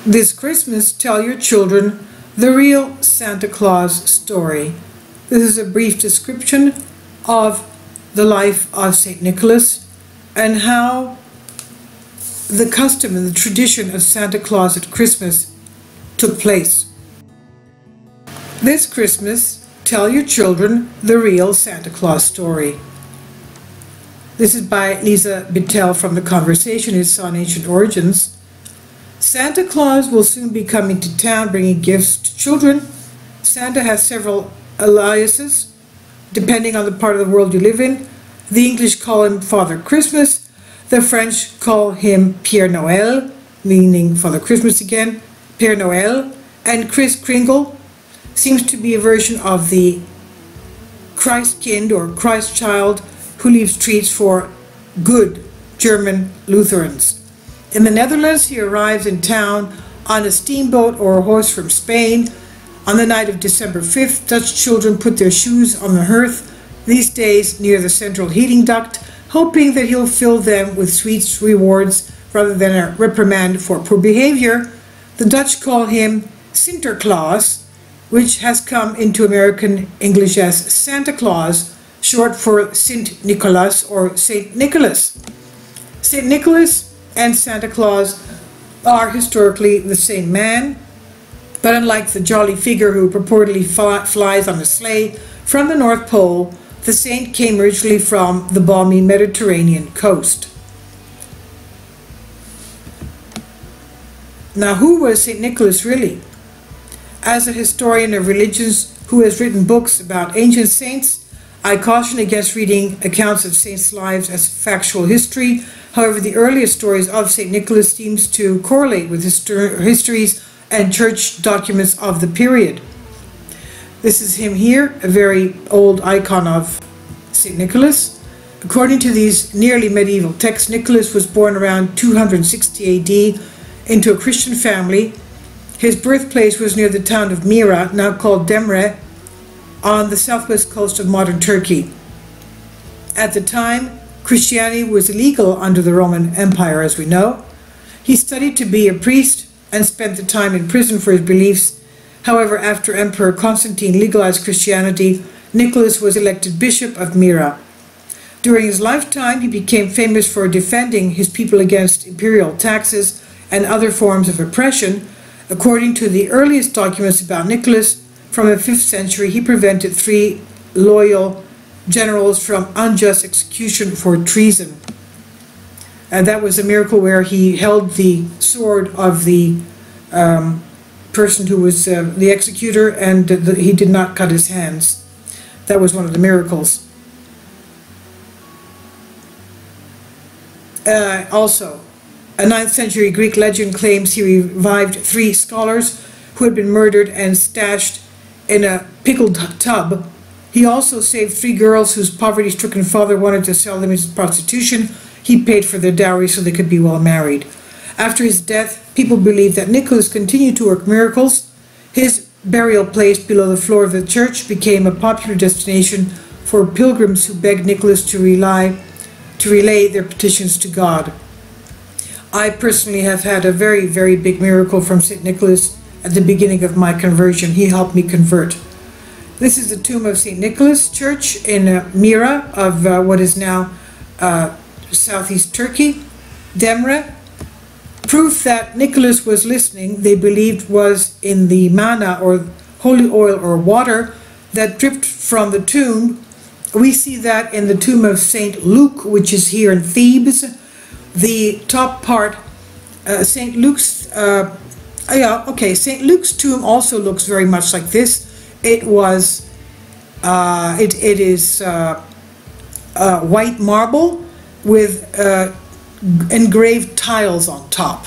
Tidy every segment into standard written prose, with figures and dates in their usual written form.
This Christmas, tell your children the real Santa Claus story. This is a brief description of the life of St. Nicholas and how the custom and the tradition of Santa Claus at Christmas took place. This Christmas, tell your children the real Santa Claus story. This is by Lisa Bittel from The Conversationists on Ancient Origins. Santa Claus will soon be coming to town bringing gifts to children. Santa has several aliases depending on the part of the world you live in. The English call him Father Christmas. The French call him Père Noël, meaning Father Christmas again, Père Noël. And Kris Kringle seems to be a version of the Christkind or Christ child who leaves treats for good German Lutherans. In the Netherlands, he arrives in town on a steamboat or a horse from Spain. On the night of December 5th, Dutch children put their shoes on the hearth, these days near the central heating duct, hoping that he'll fill them with sweet rewards rather than a reprimand for poor behavior. The Dutch call him Sinterklaas, which has come into American English as Santa Claus, short for Sint Nicholas or Saint Nicholas. Saint Nicholas and Santa Claus are historically the same man, but unlike the jolly figure who purportedly flies on a sleigh from the North Pole, the saint came originally from the balmy Mediterranean coast. Now, who was St. Nicholas really? As a historian of religions who has written books about ancient saints, I caution against reading accounts of saints' lives as factual history. However, the earliest stories of St. Nicholas seems to correlate with histories and church documents of the period. This is him here, a very old icon of St. Nicholas. According to these nearly medieval texts, Nicholas was born around 260 AD into a Christian family. His birthplace was near the town of Mira, now called Demre, on the southwest coast of modern Turkey. At the time, Christianity was illegal under the Roman Empire, as we know. He studied to be a priest and spent the time in prison for his beliefs. However, after Emperor Constantine legalized Christianity, Nicholas was elected Bishop of Mira. During his lifetime, he became famous for defending his people against imperial taxes and other forms of oppression. According to the earliest documents about Nicholas, from the 5th century, he prevented 3 loyal generals from unjust execution for treason. And that was a miracle where he held the sword of the person who was the executor, and he did not cut his hands. That was one of the miracles. Also, a 9th century Greek legend claims he revived 3 scholars who had been murdered and stashed in a pickled tub. He also saved 3 girls whose poverty-stricken father wanted to sell them into prostitution. He paid for their dowry so they could be well married. After his death, people believe that Nicholas continued to work miracles. His burial place below the floor of the church became a popular destination for pilgrims who begged Nicholas to relay their petitions to God. I personally have had a very, very big miracle from St. Nicholas at the beginning of my conversion. He helped me convert. This is the tomb of St. Nicholas Church in Mira of what is now southeast Turkey, Demre. Proof that Nicholas was listening, they believed, was in the manna or holy oil or water that dripped from the tomb. We see that in the tomb of St. Luke, which is here in Thebes. The top part, St. Luke's, St. Luke's tomb also looks very much like this. It is white marble with engraved tiles on top,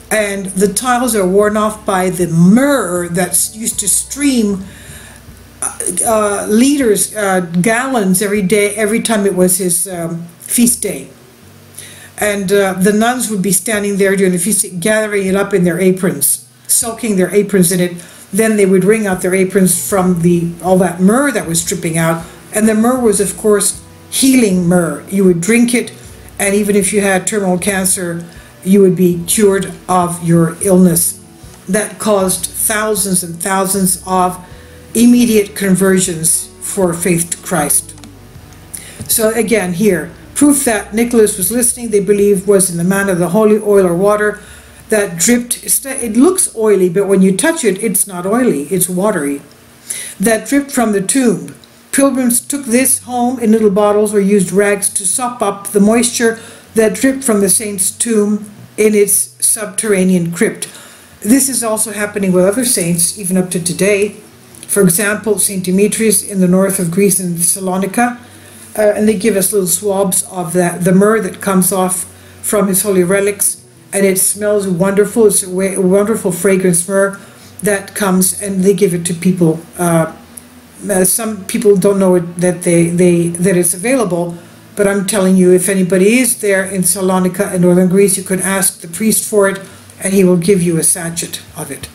and the tiles are worn off by the myrrh that used to stream gallons every time it was his feast day. And the nuns would be standing there during the feast day, gathering it up in their aprons, soaking their aprons in it. Then they would wring out their aprons from all that myrrh that was dripping out. And the myrrh was, of course, healing myrrh. You would drink it, and even if you had terminal cancer, you would be cured of your illness. that caused thousands and thousands of immediate conversions for faith to Christ. So again here, proof that Nicholas was listening, they believe, was in the manna, the holy oil or water that dripped. It looks oily, but when you touch it, it's not oily, it's watery. That dripped from the tomb. Pilgrims took this home in little bottles or used rags to sop up the moisture that dripped from the saint's tomb in its subterranean crypt. This is also happening with other saints, even up to today. For example, St. Demetrius in the north of Greece in Thessalonica, and they give us little swabs of the myrrh that comes off from his holy relics, and it smells wonderful. It's a wonderful fragrance myrrh that comes, and they give it to people. Some people don't know that that it's available, but I'm telling you, if anybody is there in Salonika in northern Greece, you could ask the priest for it, and he will give you a sachet of it.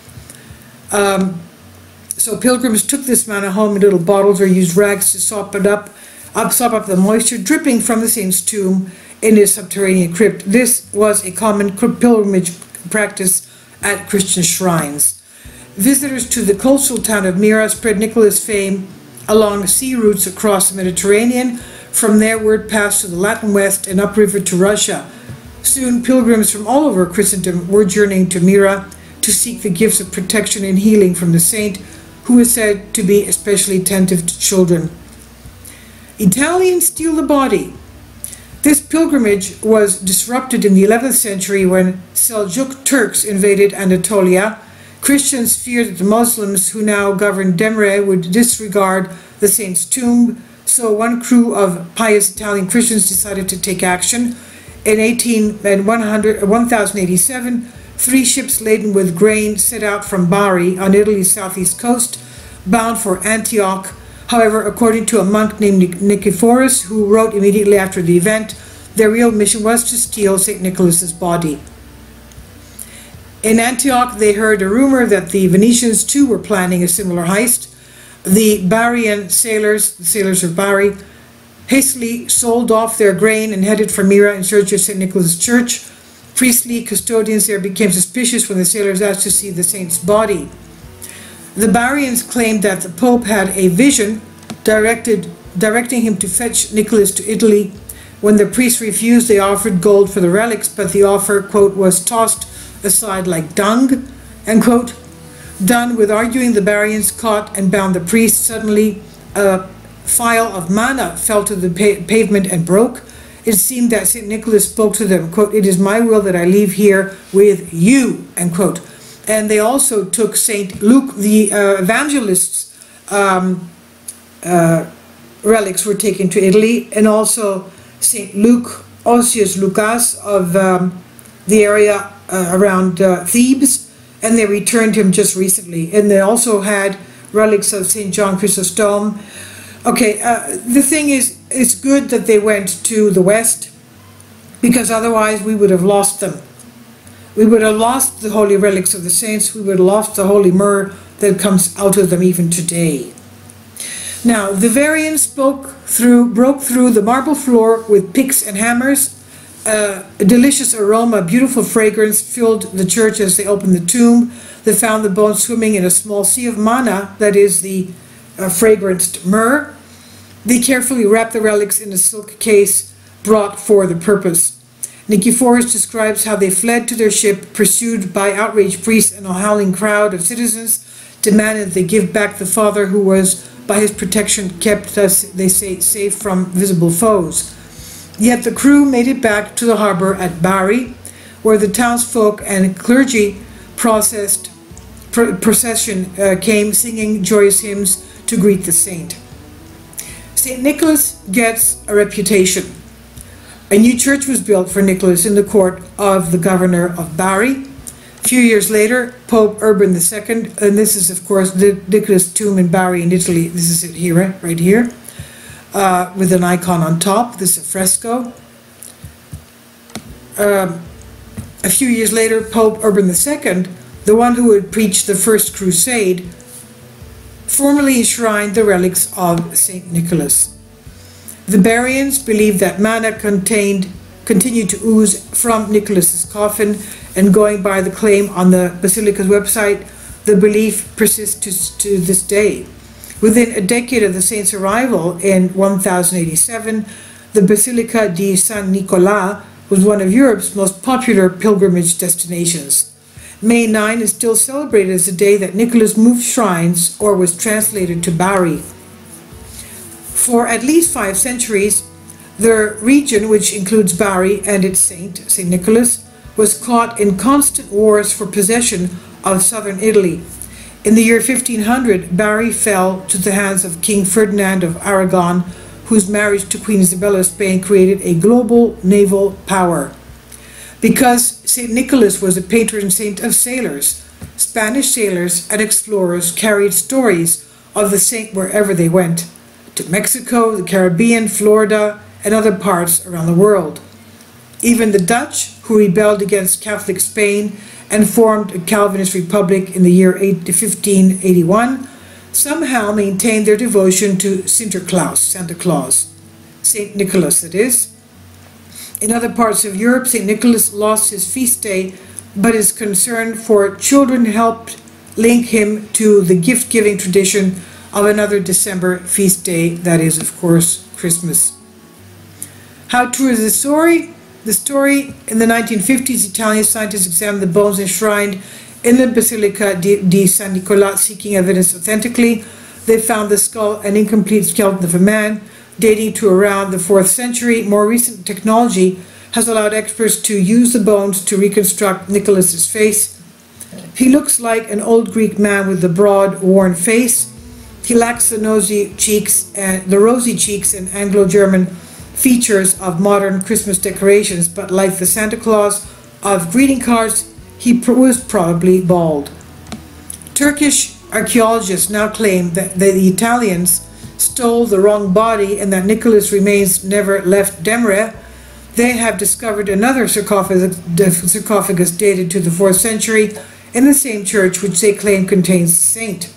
So pilgrims took this manna home in little bottles or used rags to sop up the moisture dripping from the saint's tomb in his subterranean crypt. This was a common pilgrimage practice at Christian shrines. Visitors to the coastal town of Myra spread Nicholas' fame along sea routes across the Mediterranean. From there, word passed to the Latin West and upriver to Russia. Soon, pilgrims from all over Christendom were journeying to Myra to seek the gifts of protection and healing from the saint, who is said to be especially attentive to children. Italians steal the body. This pilgrimage was disrupted in the 11th century when Seljuk Turks invaded Anatolia. Christians feared that the Muslims who now governed Demre would disregard the saint's tomb, so one crew of pious Italian Christians decided to take action. In 1087, 3 ships laden with grain set out from Bari on Italy's southeast coast, bound for Antioch. However, according to a monk named Nicephorus, who wrote immediately after the event, their real mission was to steal St. Nicholas's body. In Antioch, they heard a rumor that the Venetians too were planning a similar heist. The Barian sailors, the sailors of Bari, hastily sold off their grain and headed for Myra in search of St. Nicholas' church. Priestly custodians there became suspicious when the sailors asked to see the saint's body. The Barians claimed that the Pope had a vision directing him to fetch Nicholas to Italy. When the priests refused, they offered gold for the relics, but the offer, quote, was tossed aside like dung, end quote. Done with arguing, the Barians caught and bound the priests. Suddenly, a phial of manna fell to the pavement and broke. It seemed that St. Nicholas spoke to them, quote, "It is my will that I leave here with you," end quote. And they also took St. Luke, the evangelist's relics were taken to Italy, and also St. Luke, Osius Lucas of the area around Thebes, and they returned him just recently. And they also had relics of St. John Chrysostom. Okay, the thing is, it's good that they went to the West, because otherwise we would have lost them. We would have lost the holy relics of the saints. We would have lost the holy myrrh that comes out of them even today. Now, the Varians broke through the marble floor with picks and hammers. A delicious aroma, beautiful fragrance filled the church as they opened the tomb. They found the bones swimming in a small sea of manna, that is the fragranced myrrh. They carefully wrapped the relics in a silk case brought for the purpose. Nicephorus describes how they fled to their ship, pursued by outraged priests and a howling crowd of citizens, demanded they give back the father who was, by his protection, kept us, they say, safe from visible foes. Yet the crew made it back to the harbor at Bari, where the townsfolk and clergy procession came singing joyous hymns to greet the saint. St. Nicholas gets a reputation. A new church was built for Nicholas in the court of the governor of Bari. A few years later, Pope Urban II, and this is, of course, the Nicholas tomb in Bari in Italy. This is it here, right here, with an icon on top. This is a fresco. A few years later, Pope Urban II, the one who had preached the First Crusade, formally enshrined the relics of St. Nicholas. The Barians believed that manna continued to ooze from Nicholas's coffin, and going by the claim on the Basilica's website, the belief persists to this day. Within a decade of the saint's arrival in 1087, the Basilica di San Nicola was one of Europe's most popular pilgrimage destinations. May 9 is still celebrated as the day that Nicholas moved shrines or was translated to Bari. For at least 5 centuries, the region, which includes Bari and its saint, St. Nicholas, was caught in constant wars for possession of southern Italy. In the year 1500, Bari fell to the hands of King Ferdinand of Aragon, whose marriage to Queen Isabella of Spain created a global naval power. Because St. Nicholas was a patron saint of sailors, Spanish sailors and explorers carried stories of the saint wherever they went, to Mexico, the Caribbean, Florida, and other parts around the world. Even the Dutch, who rebelled against Catholic Spain and formed a Calvinist republic in the year 1581, somehow maintained their devotion to Sinterklaas, Santa Claus, St. Nicholas that is. In other parts of Europe, St. Nicholas lost his feast day, but his concern for children helped link him to the gift-giving tradition of another December feast day, that is, of course, Christmas. How true is the story? The story: in the 1950s, Italian scientists examined the bones enshrined in the Basilica di San Nicola, seeking evidence authentically. They found the skull an incomplete skeleton of a man, dating to around the 4th century. More recent technology has allowed experts to use the bones to reconstruct Nicholas's face. He looks like an old Greek man with a broad, worn face. He lacks the rosy cheeks and Anglo-German features of modern Christmas decorations, but like the Santa Claus of greeting cards, he was probably bald. Turkish archaeologists now claim that the Italians stole the wrong body and that Nicholas' remains never left Demre. They have discovered another sarcophagus dated to the 4th century in the same church, which they claim contains the saint.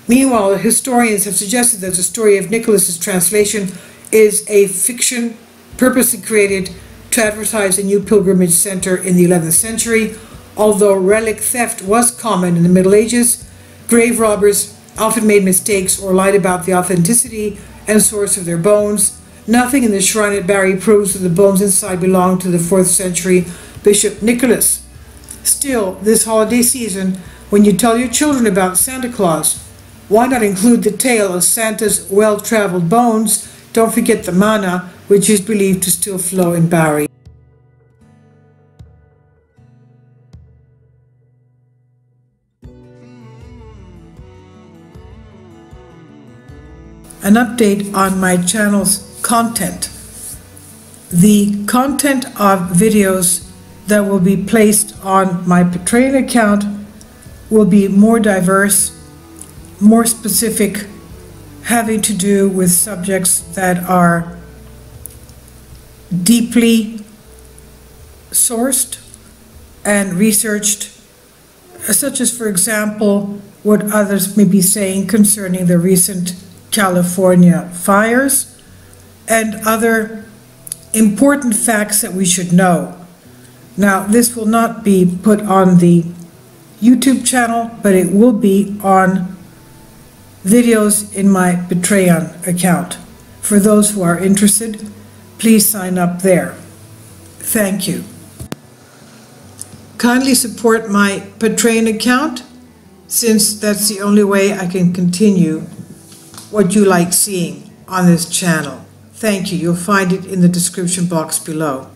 Meanwhile, historians have suggested that the story of Nicholas's translation is a fiction purposely created to advertise a new pilgrimage center in the 11th century. Although relic theft was common in the Middle Ages, grave robbers often made mistakes or lied about the authenticity and source of their bones. Nothing in the shrine at Bari proves that the bones inside belonged to the 4th century Bishop Nicholas. Still, this holiday season, when you tell your children about Santa Claus, why not include the tale of Santa's well-traveled bones? Don't forget the manna, which is believed to still flow in Bari. An update on my channel's content. The content of videos that will be placed on my Patreon account will be more diverse, more specific, having to do with subjects that are deeply sourced and researched, such as, for example, what others may be saying concerning the recent California fires and other important facts that we should know. Now, this will not be put on the YouTube channel, but it will be on videos in my Patreon account. For those who are interested, please sign up there. Thank you. Kindly support my Patreon account, since that's the only way I can continue what you like seeing on this channel. Thank you. You'll find it in the description box below.